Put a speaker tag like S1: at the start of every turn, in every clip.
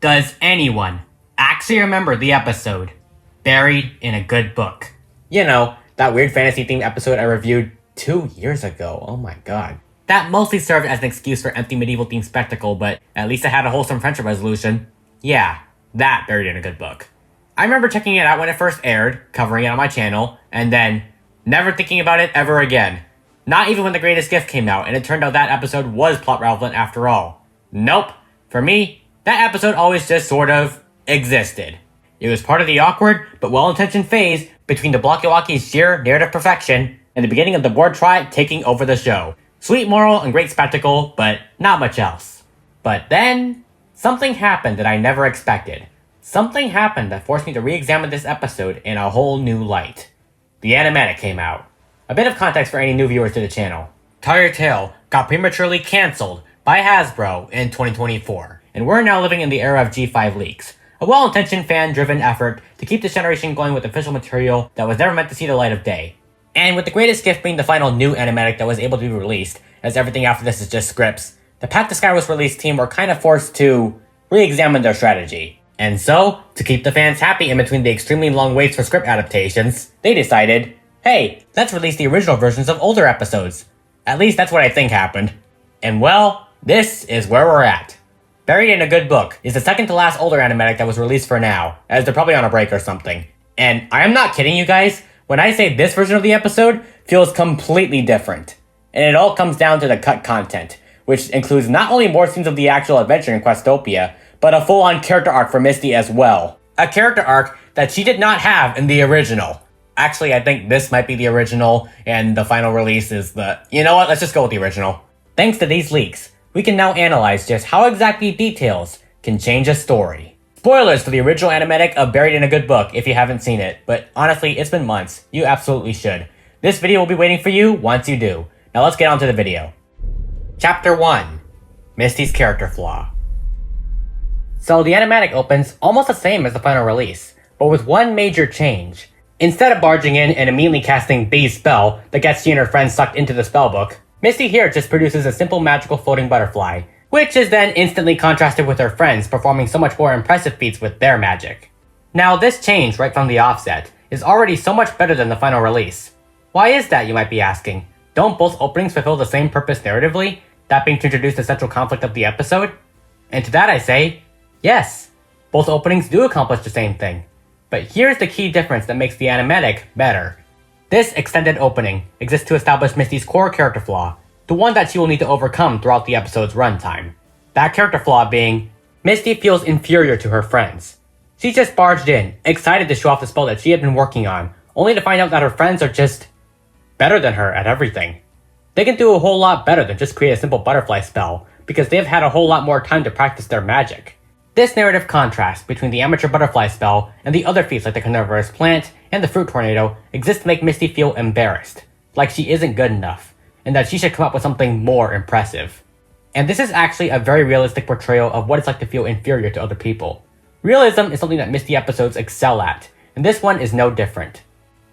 S1: Does anyone actually remember the episode Buried in a Good Book?
S2: You know, that weird fantasy-themed episode I reviewed 2 years ago. Oh my god.
S1: That mostly served as an excuse for empty medieval-themed spectacle, but at least it had a wholesome friendship resolution. Yeah, that Buried in a Good Book. I remember checking it out when it first aired, covering it on my channel, and then never thinking about it ever again. Not even when The Greatest Gift came out, and it turned out that episode was plot relevant after all. Nope. For me, that episode always just sort of existed. It was part of the awkward but well-intentioned phase between the Blocky-Walky's sheer narrative perfection and the beginning of the Bored Tribe taking over the show. Sweet moral and great spectacle, but not much else. But then, something happened that I never expected. Something happened that forced me to re-examine this episode in a whole new light. The animatic came out. A bit of context for any new viewers to the channel. Tell Your Tale got prematurely cancelled by Hasbro in 2024, and we're now living in the era of G5 leaks, a well-intentioned fan-driven effort to keep this generation going with official material that was never meant to see the light of day. And with The Greatest Gift being the final new animatic that was able to be released, as everything after this is just scripts, the Path to Skyward's release team were kind of forced to re-examine their strategy. And so, to keep the fans happy in between the extremely long waits for script adaptations, they decided, hey, let's release the original versions of older episodes. At least that's what I think happened. And well, this is where we're at. Buried in a Good Book is the second to last older animatic that was released for now, as they're probably on a break or something. And I am not kidding you guys, when I say this version of the episode feels completely different. And it all comes down to the cut content, which includes not only more scenes of the actual adventure in Questopia, but a full-on character arc for Misty as well. A character arc that she did not have in the original. Actually, I think this might be the original, and the final release is the... You know what, let's just go with the original. Thanks to these leaks, we can now analyze just how exactly details can change a story. Spoilers for the original animatic of Buried in a Good Book if you haven't seen it, but honestly, it's been months. You absolutely should. This video will be waiting for you once you do. Now let's get on to the video. Chapter 1. Misty's Character Flaw. So the animatic opens almost the same as the final release, but with one major change. Instead of barging in and immediately casting B's spell that gets she and her friends sucked into the spellbook, Misty here just produces a simple magical floating butterfly, which is then instantly contrasted with her friends performing so much more impressive feats with their magic. Now this change right from the offset is already so much better than the final release. Why is that, you might be asking? Don't both openings fulfill the same purpose narratively, that being to introduce the central conflict of the episode? And to that I say, yes, both openings do accomplish the same thing. But here's the key difference that makes the animatic better. This extended opening exists to establish Misty's core character flaw, the one that she will need to overcome throughout the episode's runtime. That character flaw being, Misty feels inferior to her friends. She just barged in, excited to show off the spell that she had been working on, only to find out that her friends are just better than her at everything. They can do a whole lot better than just create a simple butterfly spell, because they've had a whole lot more time to practice their magic. This narrative contrast between the amateur butterfly spell and the other feats like the carnivorous plant and the fruit tornado exists to make Misty feel embarrassed, like she isn't good enough, and that she should come up with something more impressive. And this is actually a very realistic portrayal of what it's like to feel inferior to other people. Realism is something that Misty episodes excel at, and this one is no different.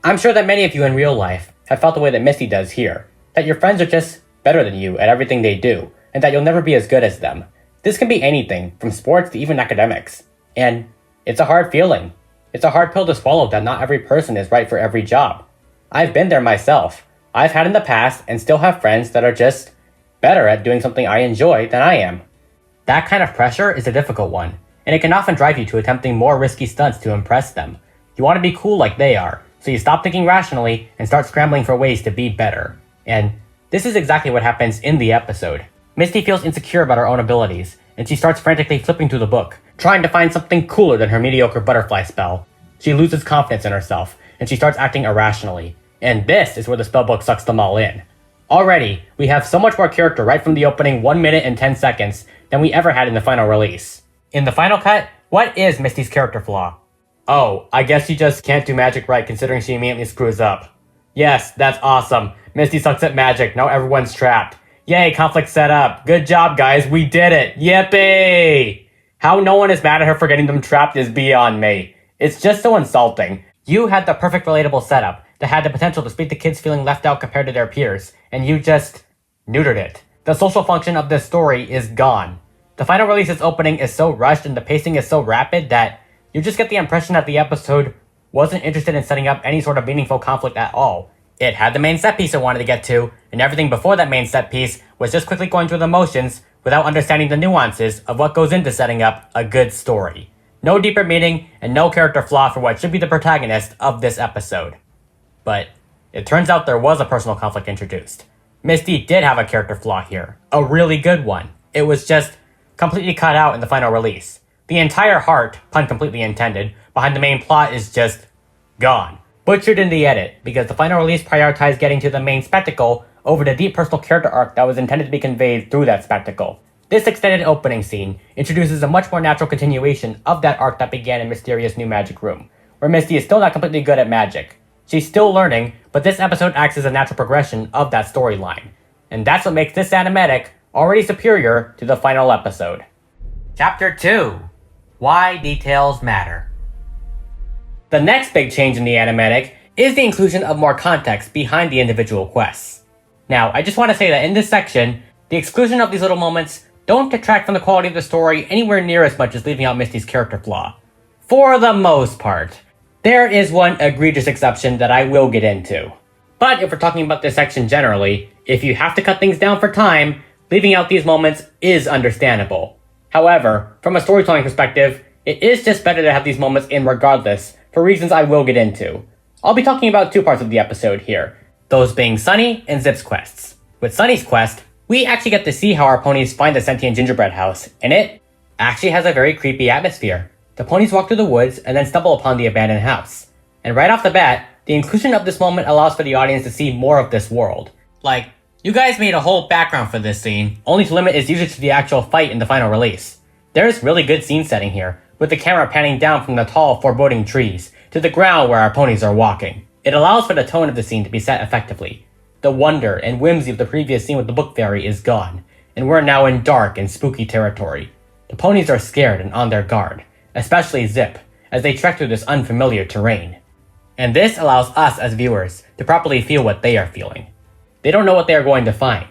S1: I'm sure that many of you in real life have felt the way that Misty does here, that your friends are just better than you at everything they do, and that you'll never be as good as them. This can be anything, from sports to even academics. And it's a hard feeling. It's a hard pill to swallow that not every person is right for every job. I've been there myself. I've had in the past and still have friends that are just better at doing something I enjoy than I am. That kind of pressure is a difficult one, and it can often drive you to attempting more risky stunts to impress them. You want to be cool like they are, so you stop thinking rationally and start scrambling for ways to be better. And this is exactly what happens in the episode. Misty feels insecure about her own abilities, and she starts frantically flipping through the book, trying to find something cooler than her mediocre butterfly spell. She loses confidence in herself, and she starts acting irrationally. And this is where the spellbook sucks them all in. Already, we have so much more character right from the opening 1 minute and 10 seconds than we ever had in the final release. In the final cut, what is Misty's character flaw? Oh, I guess she just can't do magic right considering she immediately screws up. Yes, that's awesome. Misty sucks at magic, now everyone's trapped. Yay, conflict set up. Good job, guys. We did it. Yippee! How no one is mad at her for getting them trapped is beyond me. It's just so insulting. You had the perfect relatable setup that had the potential to speak to kids feeling left out compared to their peers, and you just neutered it. The social function of this story is gone. The final release's opening is so rushed and the pacing is so rapid that you just get the impression that the episode wasn't interested in setting up any sort of meaningful conflict at all. It had the main set piece it wanted to get to, and everything before that main set piece was just quickly going through the motions without understanding the nuances of what goes into setting up a good story. No deeper meaning and no character flaw for what should be the protagonist of this episode. But it turns out there was a personal conflict introduced. Misty did have a character flaw here, a really good one. It was just completely cut out in the final release. The entire heart, pun completely intended, behind the main plot is just gone. Butchered in the edit, because the final release prioritized getting to the main spectacle over the deep personal character arc that was intended to be conveyed through that spectacle. This extended opening scene introduces a much more natural continuation of that arc that began in Mysterious New Magic Room, where Misty is still not completely good at magic. She's still learning, but this episode acts as a natural progression of that storyline. And that's what makes this animatic already superior to the final episode. Chapter 2. Why Details Matter. The next big change in the animatic is the inclusion of more context behind the individual quests. Now, I just want to say that in this section, the exclusion of these little moments don't detract from the quality of the story anywhere near as much as leaving out Misty's character flaw. For the most part. There is one egregious exception that I will get into. But if we're talking about this section generally, if you have to cut things down for time, leaving out these moments is understandable. However, from a storytelling perspective, it is just better to have these moments in regardless, for reasons I will get into. I'll be talking about two parts of the episode here, those being Sunny and Zip's quests. With Sunny's quest, we actually get to see how our ponies find the sentient gingerbread house, and it actually has a very creepy atmosphere. The ponies walk through the woods and then stumble upon the abandoned house. And right off the bat, the inclusion of this moment allows for the audience to see more of this world. Like, you guys made a whole background for this scene, only to limit its usage to the actual fight in the final release. There's really good scene setting here, with the camera panning down from the tall, foreboding trees to the ground where our ponies are walking. It allows for the tone of the scene to be set effectively. The wonder and whimsy of the previous scene with the book fairy is gone, and we're now in dark and spooky territory. The ponies are scared and on their guard, especially Zip, as they trek through this unfamiliar terrain. And this allows us as viewers to properly feel what they are feeling. They don't know what they are going to find.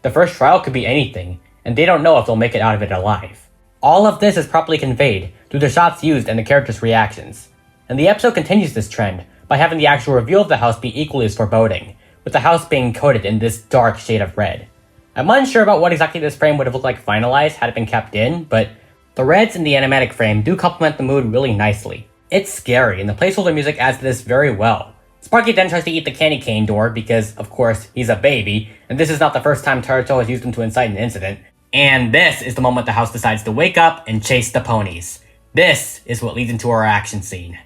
S1: The first trial could be anything, and they don't know if they'll make it out of it alive. All of this is properly conveyed through the shots used and the characters' reactions. And the episode continues this trend by having the actual reveal of the house be equally as foreboding, with the house being coated in this dark shade of red. I'm unsure about what exactly this frame would have looked like finalized had it been kept in, but the reds in the animatic frame do complement the mood really nicely. It's scary, and the placeholder music adds to this very well. Sparky then tries to eat the candy cane door because, of course, he's a baby, and this is not the first time Taruto has used him to incite an incident. And this is the moment the house decides to wake up and chase the ponies. This is what leads into our action scene.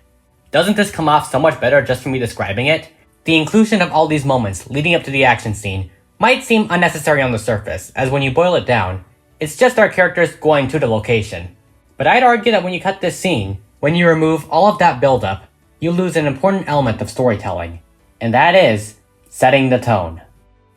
S1: Doesn't this come off so much better just from me describing it? The inclusion of all these moments leading up to the action scene might seem unnecessary on the surface, as when you boil it down, it's just our characters going to the location. But I'd argue that when you cut this scene, when you remove all of that build-up, you lose an important element of storytelling, and that is setting the tone.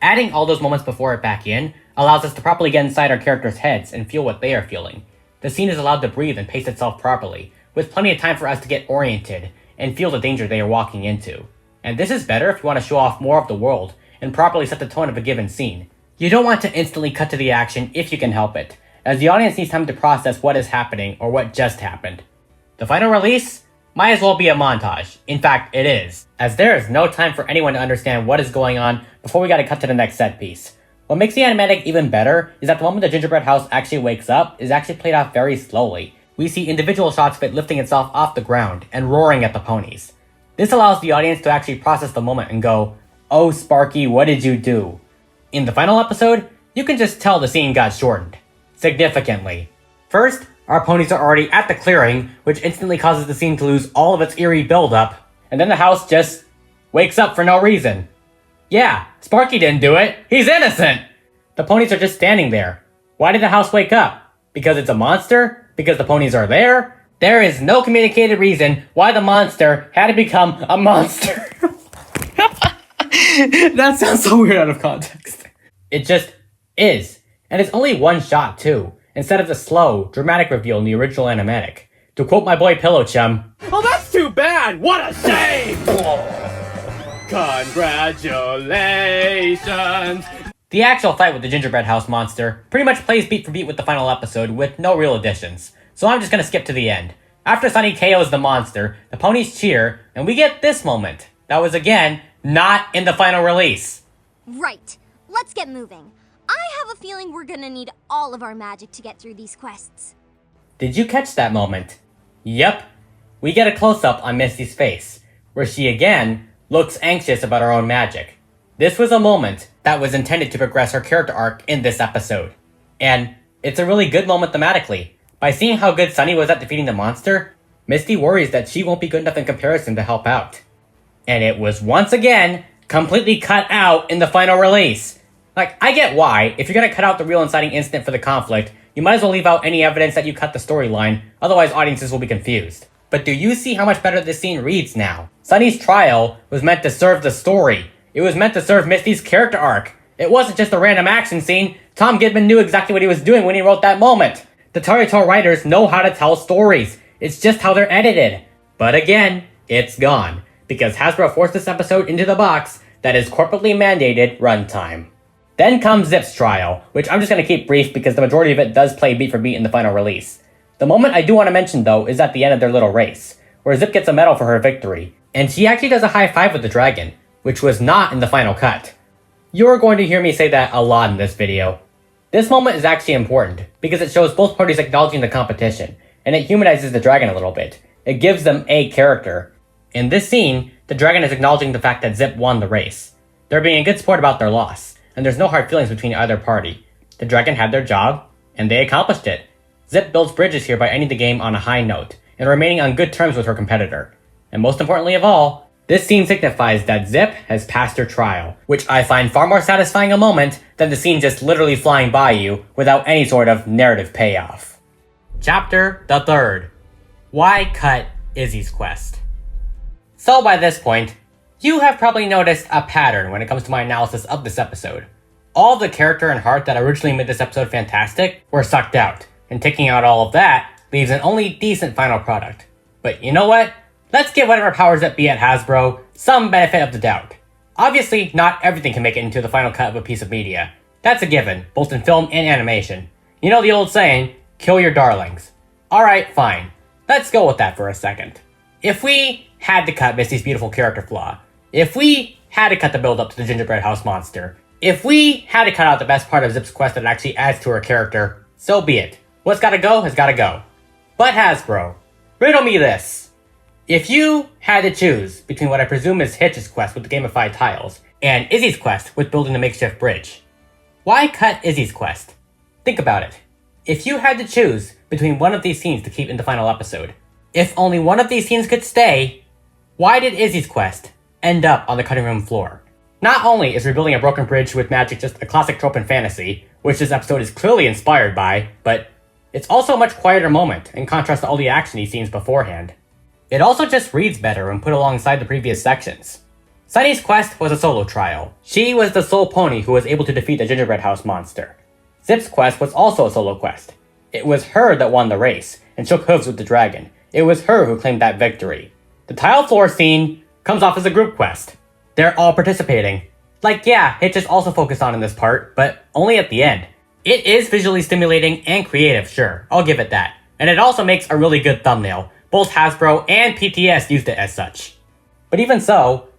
S1: Adding all those moments before it back in allows us to properly get inside our characters' heads and feel what they are feeling. The scene is allowed to breathe and pace itself properly, with plenty of time for us to get oriented and feel the danger they are walking into. And this is better if you want to show off more of the world and properly set the tone of a given scene. You don't want to instantly cut to the action if you can help it, as the audience needs time to process what is happening or what just happened. The final release might as well be a montage. In fact, it is, as there is no time for anyone to understand what is going on before we gotta cut to the next set piece. What makes the animatic even better is that the moment the gingerbread house actually wakes up is actually played off very slowly. We see individual shots of it lifting itself off the ground and roaring at the ponies. This allows the audience to actually process the moment and go, "Oh Sparky, what did you do?" In the final episode, you can just tell the scene got shortened. Significantly. First, our ponies are already at the clearing, which instantly causes the scene to lose all of its eerie build-up, and then the house just wakes up for no reason. Yeah, Sparky didn't do it. He's innocent! The ponies are just standing there. Why did the house wake up? Because it's a monster? Because the ponies are there? There is no communicated reason why the monster had to become a monster. That sounds so weird out of context. It just is. And it's only one shot, too, instead of the slow, dramatic reveal in the original animatic. To quote my boy Pillow Chum, "Oh, that's too bad! What a shame!" Congratulations! The actual fight with the gingerbread house monster pretty much plays beat for beat with the final episode with no real additions, so I'm just gonna skip to the end. After Sunny KOs the monster, the ponies cheer, and we get this moment. That was again, not in the final release.
S3: Right. Let's get moving. I have a feeling we're gonna need all of our magic to get through these quests.
S1: Did you catch that moment? Yep. We get a close-up on Misty's face, where she again looks anxious about her own magic. This was a moment that was intended to progress her character arc in this episode. And it's a really good moment thematically. By seeing how good Sunny was at defeating the monster, Misty worries that she won't be good enough in comparison to help out. And it was once again completely cut out in the final release. Like, I get why. If you're gonna cut out the real inciting incident for the conflict, you might as well leave out any evidence that you cut the storyline, otherwise audiences will be confused. But do you see how much better this scene reads now? Sunny's trial was meant to serve the story. It was meant to serve Misty's character arc. It wasn't just a random action scene. Tom Goodman knew exactly what he was doing when he wrote that moment. The Toyoto writers know how to tell stories. It's just how they're edited. But again, it's gone. Because Hasbro forced this episode into the box that is corporately mandated runtime. Then comes Zip's trial, which I'm just going to keep brief because the majority of it does play beat for beat in the final release. The moment I do want to mention though is at the end of their little race, where Zip gets a medal for her victory, and she actually does a high five with the dragon, which was not in the final cut. You're going to hear me say that a lot in this video. This moment is actually important, because it shows both parties acknowledging the competition, and it humanizes the dragon a little bit. It gives them a character. In this scene, the dragon is acknowledging the fact that Zip won the race. They're being a good sport about their loss, and there's no hard feelings between either party. The dragon had their job, and they accomplished it. Zip builds bridges here by ending the game on a high note, and remaining on good terms with her competitor. And most importantly of all, this scene signifies that Zip has passed her trial, which I find far more satisfying a moment than the scene just literally flying by you without any sort of narrative payoff. Chapter the 3rd. Why cut Izzy's quest? So by this point, you have probably noticed a pattern when it comes to my analysis of this episode. All of the character and heart that originally made this episode fantastic were sucked out, and taking out all of that leaves an only decent final product. But you know what? Let's give whatever powers that be at Hasbro some benefit of the doubt. Obviously, not everything can make it into the final cut of a piece of media. That's a given, both in film and animation. You know the old saying, kill your darlings. Alright, fine. Let's go with that for a second. If we had to cut Misty's beautiful character flaw, if we had to cut the build up to the gingerbread house monster, if we had to cut out the best part of Zip's quest that actually adds to her character, so be it. What's gotta go has gotta go. But Hasbro, riddle me this. If you had to choose between what I presume is Hitch's quest with the gamified tiles and Izzy's quest with building the makeshift bridge, why cut Izzy's quest? Think about it. If you had to choose between one of these scenes to keep in the final episode, if only one of these scenes could stay, why did Izzy's quest end up on the cutting room floor? Not only is rebuilding a broken bridge with magic just a classic trope in fantasy, which this episode is clearly inspired by, but it's also a much quieter moment in contrast to all the actiony scenes beforehand. It also just reads better when put alongside the previous sections. Sunny's quest was a solo trial. She was the sole pony who was able to defeat the gingerbread house monster. Zip's quest was also a solo quest. It was her that won the race and shook hooves with the dragon. It was her who claimed that victory. The tile floor scene comes off as a group quest. They're all participating. Like, yeah, Hitch is also focused on in this part, but only at the end. It is visually stimulating and creative, sure, I'll give it that. And it also makes a really good thumbnail. Both Hasbro and PTS used it as such. But even so,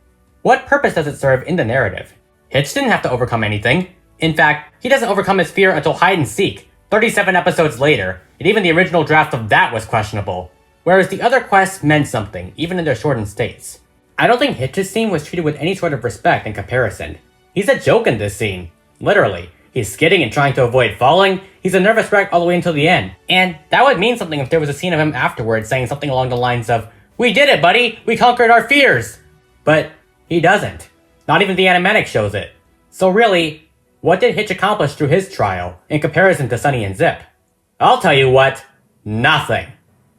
S1: what purpose does it serve in the narrative? Hitch didn't have to overcome anything. In fact, he doesn't overcome his fear until Hide and Seek, 37 episodes later, and even the original draft of that was questionable. Whereas the other quests meant something, even in their shortened states. I don't think Hitch's scene was treated with any sort of respect in comparison. He's a joke in this scene. Literally. He's skidding and trying to avoid falling. He's a nervous wreck all the way until the end. And that would mean something if there was a scene of him afterwards saying something along the lines of, "We did it, buddy! We conquered our fears!" But he doesn't. Not even the animatic shows it. So really, what did Hitch accomplish through his trial in comparison to Sunny and Zip? I'll tell you what, nothing.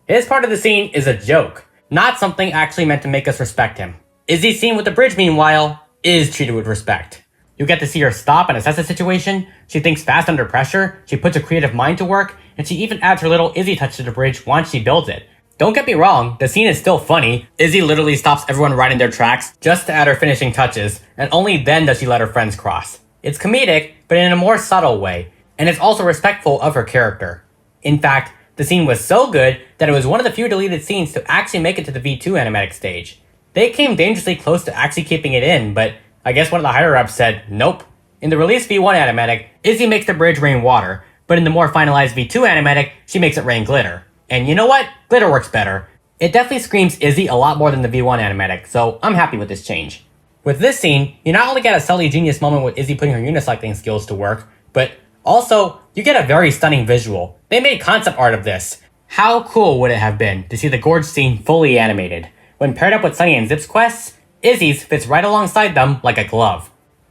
S1: His part of the scene is a joke, not something actually meant to make us respect him. Izzy's scene with the bridge, meanwhile, is treated with respect. You get to see her stop and assess the situation, she thinks fast under pressure, she puts a creative mind to work, and she even adds her little Izzy touch to the bridge once she builds it. Don't get me wrong, the scene is still funny. Izzy literally stops everyone right in their tracks just to add her finishing touches, and only then does she let her friends cross. It's comedic, but in a more subtle way, and it's also respectful of her character. In fact, the scene was so good that it was one of the few deleted scenes to actually make it to the V2 animatic stage. They came dangerously close to actually keeping it in, but I guess one of the higher-ups said nope. In the released V1 animatic, Izzy makes the bridge rain water, but in the more finalized V2 animatic, she makes it rain glitter. And you know what? Glitter works better. It definitely screams Izzy a lot more than the V1 animatic, so I'm happy with this change. With this scene, you not only get a subtly genius moment with Izzy putting her unicycling skills to work, but also, you get a very stunning visual. They made concept art of this. How cool would it have been to see the gorge scene fully animated? When paired up with Sunny and Zip's quests, Izzy's fits right alongside them like a glove.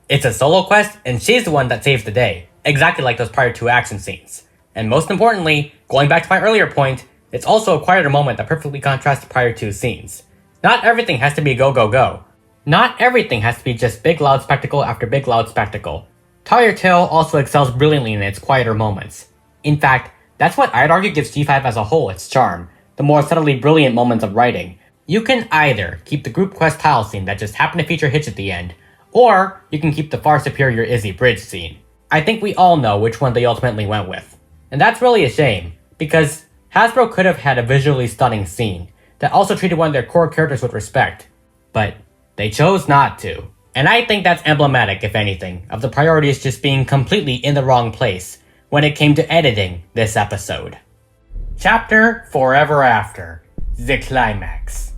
S1: It's a solo quest, and she's the one that saves the day, exactly like those prior 2 action scenes. And most importantly, going back to my earlier point, it's also a quieter moment that perfectly contrasts the prior 2 scenes. Not everything has to be go go go. Not everything has to be just big loud spectacle after big loud spectacle. Tell Your Tale also excels brilliantly in its quieter moments. In fact, that's what I'd argue gives G5 as a whole its charm, the more subtly brilliant moments of writing. You can either keep the group quest tile scene that just happened to feature Hitch at the end, or you can keep the far superior Izzy bridge scene. I think we all know which one they ultimately went with. And that's really a shame, because Hasbro could have had a visually stunning scene that also treated one of their core characters with respect, but they chose not to. And I think that's emblematic, if anything, of the priorities just being completely in the wrong place when it came to editing this episode. Chapter Forever After, the climax.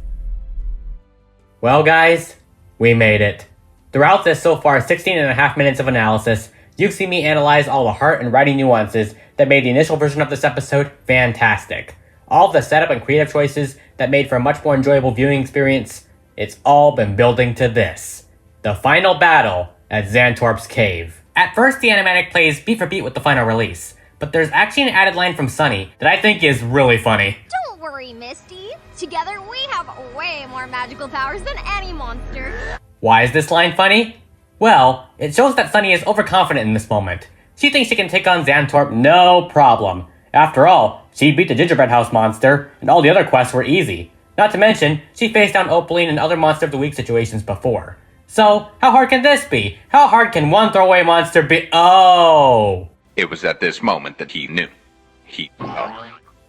S1: Well guys, we made it. Throughout this so far 16.5 minutes of analysis, you've seen me analyze all the heart and writing nuances that made the initial version of this episode fantastic. All of the setup and creative choices that made for a much more enjoyable viewing experience, it's all been building to this. The final battle at Xantorp's cave. At first, the animatic plays beat for beat with the final release, but there's actually an added line from Sunny that I think is really funny.
S3: Don't worry, Misty. Together we have way more magical powers than any monster.
S1: Why is this line funny? Well, it shows that Sunny is overconfident in this moment. She thinks she can take on Xantorp no problem. After all, she beat the Gingerbread House monster, and all the other quests were easy. Not to mention, she faced down Opaline and other Monster of the Week situations before. So, how hard can this be? How hard can one throwaway monster be? Oh!
S4: It was at this moment that he knew.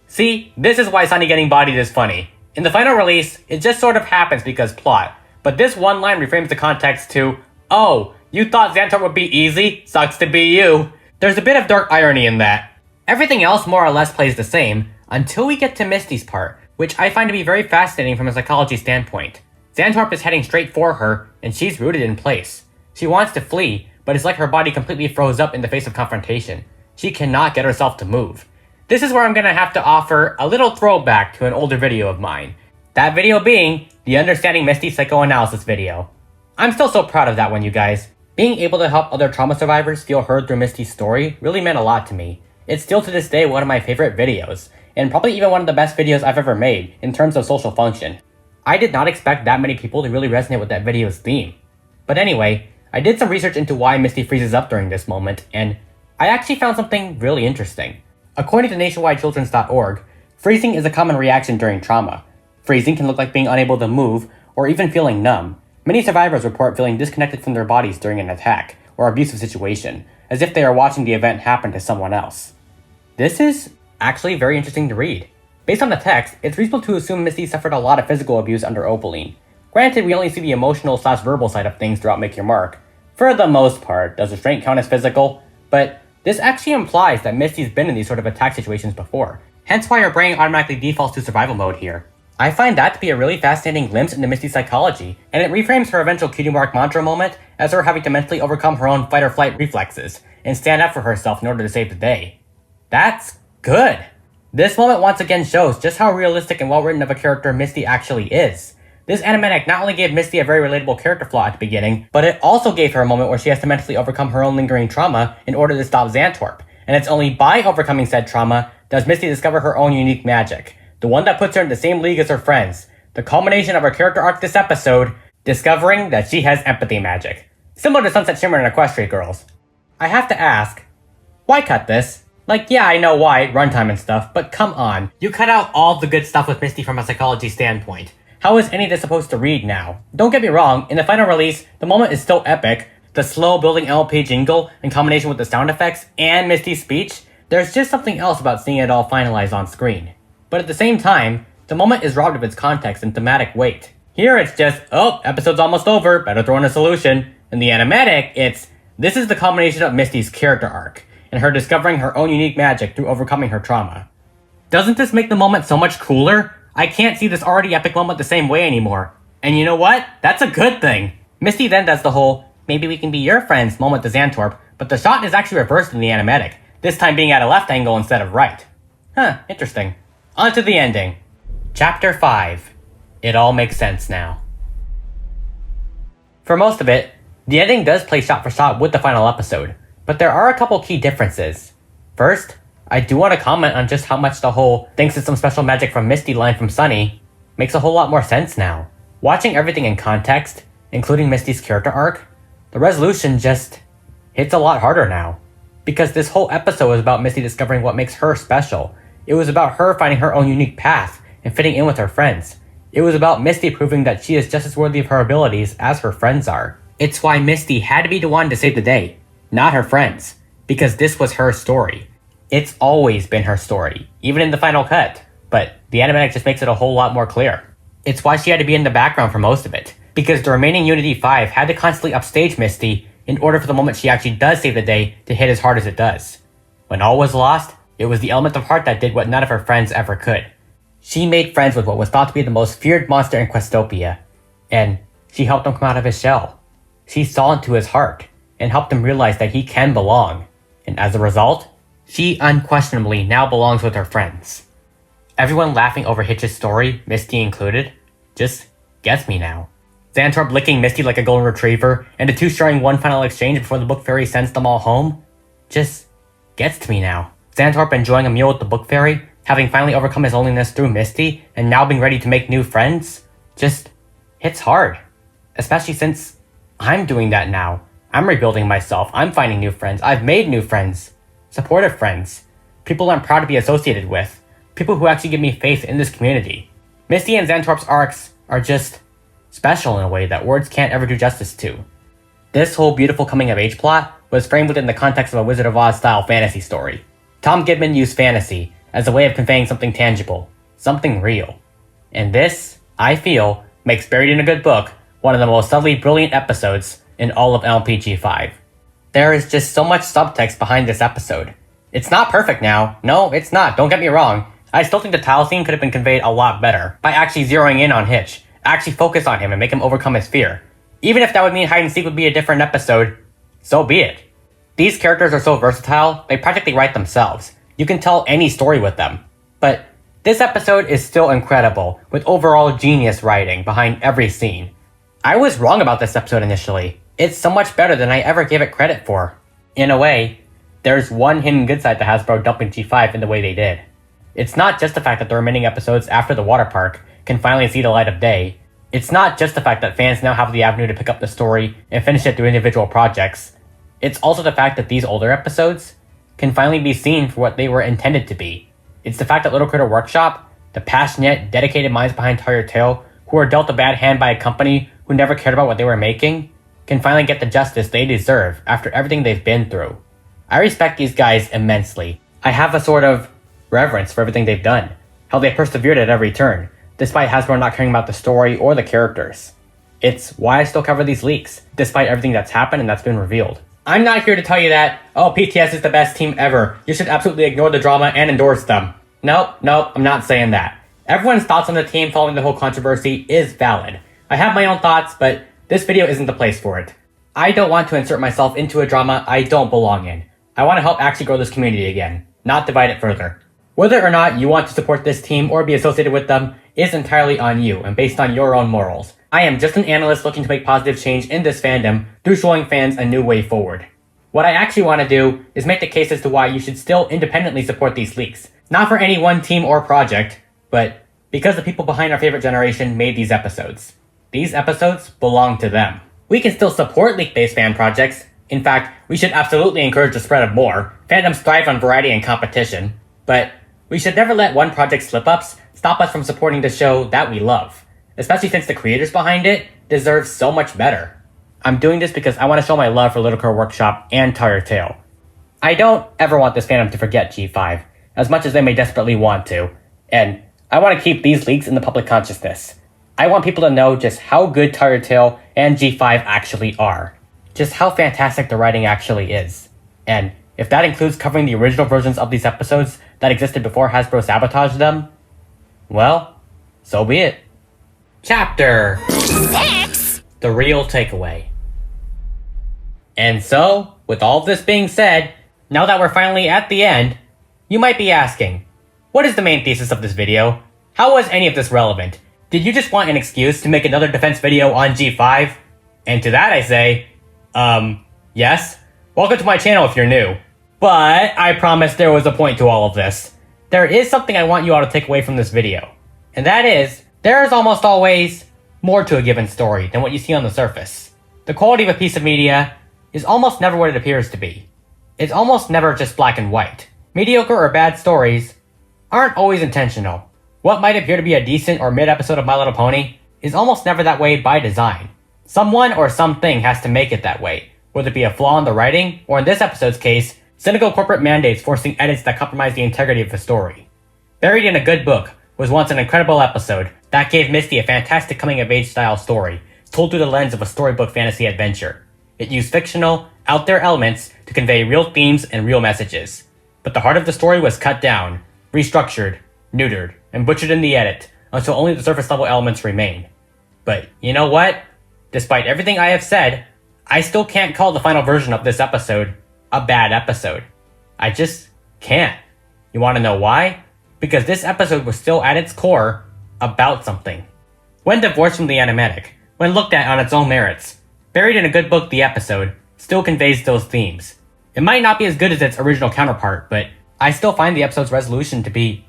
S1: See, this is why Sunny getting bodied is funny. In the final release, it just sort of happens because plot. But this one line reframes the context to, oh, you thought Xantorp would be easy? Sucks to be you. There's a bit of dark irony in that. Everything else more or less plays the same, until we get to Misty's part, which I find to be very fascinating from a psychology standpoint. Xantorp is heading straight for her, and she's rooted in place. She wants to flee, but it's like her body completely froze up in the face of confrontation. She cannot get herself to move. This is where I'm gonna have to offer a little throwback to an older video of mine. That video being the Understanding Misty Psychoanalysis video. I'm still so proud of that one, you guys. Being able to help other trauma survivors feel heard through Misty's story really meant a lot to me. It's still to this day one of my favorite videos, and probably even one of the best videos I've ever made in terms of social function. I did not expect that many people to really resonate with that video's theme. But anyway, I did some research into why Misty freezes up during this moment, and I actually found something really interesting. According to nationwidechildrens.org, freezing is a common reaction during trauma. Freezing can look like being unable to move, or even feeling numb. Many survivors report feeling disconnected from their bodies during an attack or abusive situation, as if they are watching the event happen to someone else. This is actually very interesting to read. Based on the text, it's reasonable to assume Misty suffered a lot of physical abuse under Opaline. Granted, we only see the emotional/verbal side of things throughout Make Your Mark. For the most part, does restraint count as physical? But this actually implies that Misty's been in these sort of attack situations before, hence why her brain automatically defaults to survival mode here. I find that to be a really fascinating glimpse into Misty's psychology, and it reframes her eventual Cutie Mark mantra moment as her having to mentally overcome her own fight-or-flight reflexes and stand up for herself in order to save the day. That's good! This moment once again shows just how realistic and well-written of a character Misty actually is. This animatic not only gave Misty a very relatable character flaw at the beginning, but it also gave her a moment where she has to mentally overcome her own lingering trauma in order to stop Xantorp. And it's only by overcoming said trauma does Misty discover her own unique magic, the one that puts her in the same league as her friends, the culmination of her character arc this episode, discovering that she has empathy magic. Similar to Sunset Shimmer and Equestria Girls. I have to ask, why cut this? Like, yeah, I know why, runtime and stuff, but come on. You cut out all the good stuff with Misty from a psychology standpoint. How is any of this supposed to read now? Don't get me wrong, in the final release, the moment is still epic. The slow building LP jingle in combination with the sound effects and Misty's speech, there's just something else about seeing it all finalized on screen. But at the same time, the moment is robbed of its context and thematic weight. Here it's just, oh, episode's almost over, better throw in a solution. In the animatic, this is the culmination of Misty's character arc, and her discovering her own unique magic through overcoming her trauma. Doesn't this make the moment so much cooler? I can't see this already epic moment the same way anymore. And you know what? That's a good thing. Misty then does the whole, maybe we can be your friends moment to Xantorp, but the shot is actually reversed in the animatic, this time being at a left angle instead of right. Huh, interesting. On to the ending. Chapter 5. It all makes sense now. For most of it, the ending does play shot for shot with the final episode, but there are a couple key differences. First, I do want to comment on just how much the whole thanks to some special magic from Misty line from Sunny makes a whole lot more sense now. Watching everything in context, including Misty's character arc, the resolution just hits a lot harder now. Because this whole episode was about Misty discovering what makes her special. It was about her finding her own unique path and fitting in with her friends. It was about Misty proving that she is just as worthy of her abilities as her friends are. It's why Misty had to be the one to save the day, not her friends, because this was her story. It's always been her story, even in the final cut, but the animatic just makes it a whole lot more clear. It's why she had to be in the background for most of it, because the remaining Unity 5 had to constantly upstage Misty in order for the moment she actually does save the day to hit as hard as it does. When all was lost, it was the element of heart that did what none of her friends ever could. She made friends with what was thought to be the most feared monster in Questopia, and she helped him come out of his shell. She saw into his heart, and helped him realize that he can belong, and as a result, she unquestionably now belongs with her friends. Everyone laughing over Hitch's story, Misty included, just gets me now. Xantorp licking Misty like a golden retriever, and the two sharing one final exchange before the Book Fairy sends them all home, just gets to me now. Xantorp enjoying a meal with the Book Fairy, having finally overcome his loneliness through Misty, and now being ready to make new friends, just hits hard. Especially since I'm doing that now. I'm rebuilding myself, I'm finding new friends, I've made new friends. Supportive friends. People I'm proud to be associated with. People who actually give me faith in this community. Misty and Xantorp's arcs are just special in a way that words can't ever do justice to. This whole beautiful coming-of-age plot was framed within the context of a Wizard of Oz-style fantasy story. Tom Gibman used fantasy as a way of conveying something tangible, something real. And this, I feel, makes Buried in a Good Book one of the most subtly brilliant episodes in all of LMPG5. There is just so much subtext behind this episode. It's not perfect now. No, it's not. Don't get me wrong. I still think the tile scene could have been conveyed a lot better by actually zeroing in on Hitch, actually focus on him and make him overcome his fear. Even if that would mean hide and seek would be a different episode, so be it. These characters are so versatile, they practically write themselves. You can tell any story with them. But this episode is still incredible, with overall genius writing behind every scene. I was wrong about this episode initially. It's so much better than I ever gave it credit for. In a way, there's one hidden good side to Hasbro dumping G5 in the way they did. It's not just the fact that the remaining episodes after the water park can finally see the light of day. It's not just the fact that fans now have the avenue to pick up the story and finish it through individual projects. It's also the fact that these older episodes can finally be seen for what they were intended to be. It's the fact that Little Critter Workshop, the passionate, dedicated minds behind Tell Your Tale, who were dealt a bad hand by a company who never cared about what they were making, can finally get the justice they deserve after everything they've been through. I respect these guys immensely. I have a sort of reverence for everything they've done, how they persevered at every turn, despite Hasbro not caring about the story or the characters. It's why I still cover these leaks, despite everything that's happened and that's been revealed. I'm not here to tell you that, oh, PTS is the best team ever, you should absolutely ignore the drama and endorse them. Nope, I'm not saying that. Everyone's thoughts on the team following the whole controversy is valid. I have my own thoughts, but this video isn't the place for it. I don't want to insert myself into a drama I don't belong in. I want to help actually grow this community again, not divide it further. Whether or not you want to support this team or be associated with them is entirely on you and based on your own morals. I am just an analyst looking to make positive change in this fandom through showing fans a new way forward. What I actually want to do is make the case as to why you should still independently support these leaks. Not for any one team or project, but because the people behind our favorite generation made these episodes. These episodes belong to them. We can still support leak-based fan projects. In fact, we should absolutely encourage the spread of more. Fandoms thrive on variety and competition. But we should never let one project's slip-ups stop us from supporting the show that we love. Especially since the creators behind it deserve so much better. I'm doing this because I want to show my love for Little Car Workshop and Tire Tale. I don't ever want this fandom to forget G5, as much as they may desperately want to, and I want to keep these leaks in the public consciousness. I want people to know just how good Tire Tale and G5 actually are. Just how fantastic the writing actually is. And if that includes covering the original versions of these episodes that existed before Hasbro sabotaged them, well, so be it. Chapter 6! The real takeaway. And so, with all of this being said, now that we're finally at the end, you might be asking, what is the main thesis of this video? How was any of this relevant? Did you just want an excuse to make another defense video on G5? And to that I say, yes. Welcome to my channel if you're new. But I promise there was a point to all of this. There is something I want you all to take away from this video. And that is, there is almost always more to a given story than what you see on the surface. The quality of a piece of media is almost never what it appears to be. It's almost never just black and white. Mediocre or bad stories aren't always intentional. What might appear to be a decent or mid-episode of My Little Pony is almost never that way by design. Someone or something has to make it that way, whether it be a flaw in the writing, or in this episode's case, cynical corporate mandates forcing edits that compromise the integrity of the story. Buried in a Good Book was once an incredible episode that gave Misty a fantastic coming-of-age style story, told through the lens of a storybook fantasy adventure. It used fictional, out-there elements to convey real themes and real messages. But the heart of the story was cut down, restructured, neutered, and butchered in the edit, until only the surface-level elements remain. But you know what? Despite everything I have said, I still can't call the final version of this episode a bad episode. I just can't. You want to know why? Because this episode was still at its core about something. When divorced from the animatic, when looked at on its own merits, Buried in a Good Book the episode still conveys those themes. It might not be as good as its original counterpart, but I still find the episode's resolution to be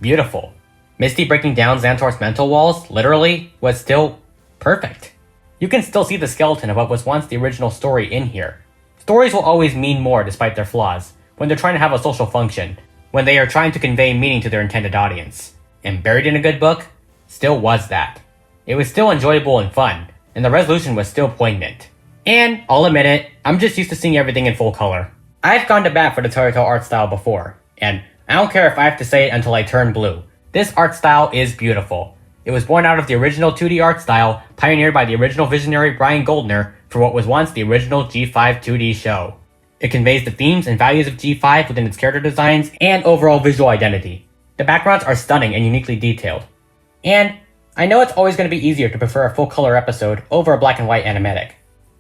S1: beautiful. Misty breaking down Xanthor's mental walls, literally, was still perfect. You can still see the skeleton of what was once the original story in here. Stories will always mean more despite their flaws, when they're trying to have a social function, when they are trying to convey meaning to their intended audience. And Buried in a Good Book still was that. It was still enjoyable and fun, and the resolution was still poignant. And, I'll admit it, I'm just used to seeing everything in full color. I've gone to bat for the Telltale art style before, and I don't care if I have to say it until I turn blue. This art style is beautiful. It was born out of the original 2D art style pioneered by the original visionary Brian Goldner for what was once the original G5 2D show. It conveys the themes and values of G5 within its character designs and overall visual identity. The backgrounds are stunning and uniquely detailed. And I know it's always going to be easier to prefer a full color episode over a black and white animatic.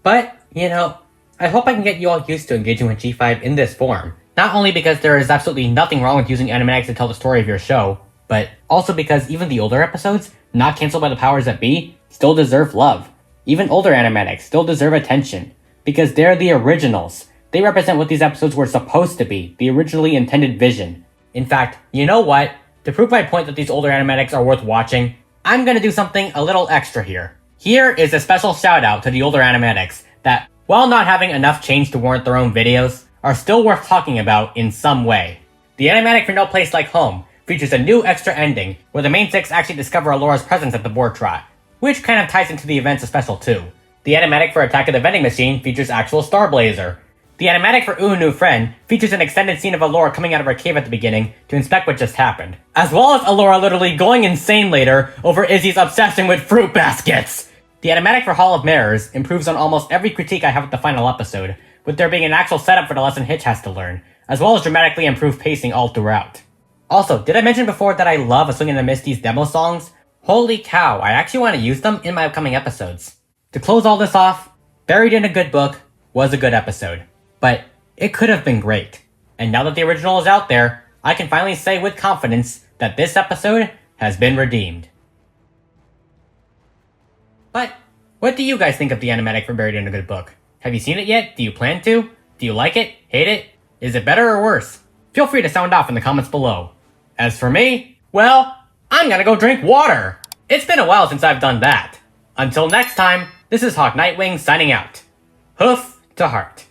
S1: But, you know, I hope I can get you all used to engaging with G5 in this form. Not only because there is absolutely nothing wrong with using animatics to tell the story of your show, but also because even the older episodes, not cancelled by the powers that be, still deserve love. Even older animatics still deserve attention, because they're the originals. They represent what these episodes were supposed to be, the originally intended vision. In fact, you know what? To prove my point that these older animatics are worth watching, I'm gonna do something a little extra here. Here is a special shout out to the older animatics that, while not having enough change to warrant their own videos, are still worth talking about in some way. The animatic for No Place Like Home features a new extra ending where the main six actually discover Alora's presence at the board trot, which kind of ties into the events of Special 2. The animatic for Attack of the Vending Machine features actual Starblazer. The animatic for Ooh New Friend features an extended scene of Alora coming out of her cave at the beginning to inspect what just happened, as well as Alora literally going insane later over Izzy's obsession with fruit baskets. The animatic for Hall of Mirrors improves on almost every critique I have with the final episode, with there being an actual setup for the lesson Hitch has to learn, as well as dramatically improved pacing all throughout. Also, did I mention before that I love A Swing in the Misty's demo songs? Holy cow, I actually want to use them in my upcoming episodes. To close all this off, Buried in a Good Book was a good episode, but it could have been great. And now that the original is out there, I can finally say with confidence that this episode has been redeemed. But, what do you guys think of the animatic for Buried in a Good Book? Have you seen it yet? Do you plan to? Do you like it? Hate it? Is it better or worse? Feel free to sound off in the comments below. As for me, well, I'm gonna go drink water. It's been a while since I've done that. Until next time, this is Hawk Nightwing signing out. Hoof to heart.